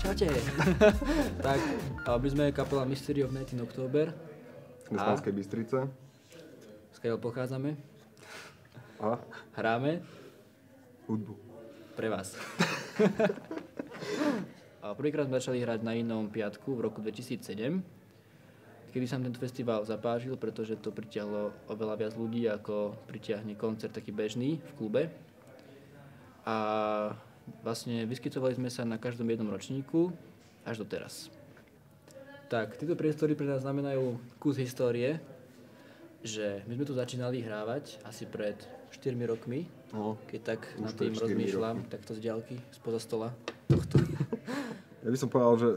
Čaute. Tak, my sme kapela Mystery of 19 October. Z Banskej Bystrice. Skiaľ pochádzame. A? Hráme. Hudbu. Pre vás. Prvýkrát sme začali hrať na Inom piatku v roku 2007, kedy sa tento festival zapážil, pretože to pritiahlo oveľa viac ľudí, ako pritiahne koncert taký bežný v klube. A vlastne vyskytovali sme sa na každom jednom ročníku až do teraz. Tak, tieto priestory pre nás znamenajú kus histórie, že my sme tu začínali hrávať asi pred 4 rokmi, keď tak nad tým rozmýšľam, takto z diaľky, spoza stola tohto. Ja by som povedal, že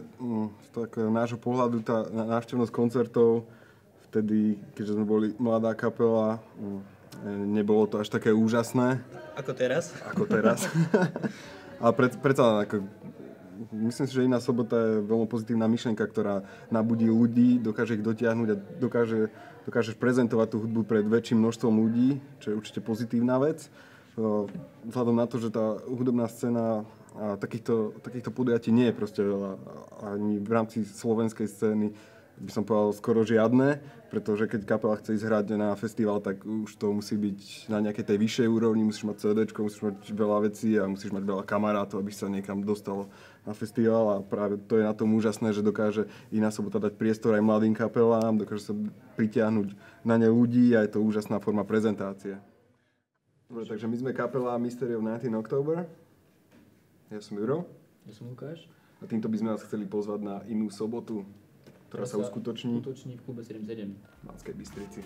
z takého nášho pohľadu tá návštevnosť koncertov vtedy, keďže sme boli mladá kapela, nebolo to až také úžasné. Ako teraz? Ako teraz. Ale predsa len ako, myslím si, že Iná sobota je veľmi pozitívna myšlienka, ktorá nabudí ľudí, dokáže ich dotiahnuť a dokážeš prezentovať tú hudbu pred väčším množstvom ľudí, čo je určite pozitívna vec. Vzhľadom na to, že tá hudobná scéna a takýchto podujatí nie je proste veľa. Ani v rámci slovenskej scény by som povedal skoro žiadne, pretože keď kapela chce ísť hrať na festival, tak už to musí byť na nejakej tej vyššej úrovni, musíš mať CDčko, musíš mať veľa vecí a musíš mať veľa kamarátov, aby sa niekam dostal na festival, a práve to je na tom úžasné, že dokáže Iná sobota dať priestor aj mladým kapelám, dokáže sa pritiahnuť na ne ľudí a je to úžasná forma prezentácie. Dobre, takže my sme kapela Mystery of 19 October. Ja som Juro. Ja som Lukáš. A týmto by sme vás chceli pozvať na Inú sobotu, ktorá sa uskutoční v klube 77 v Banskej Bystrici.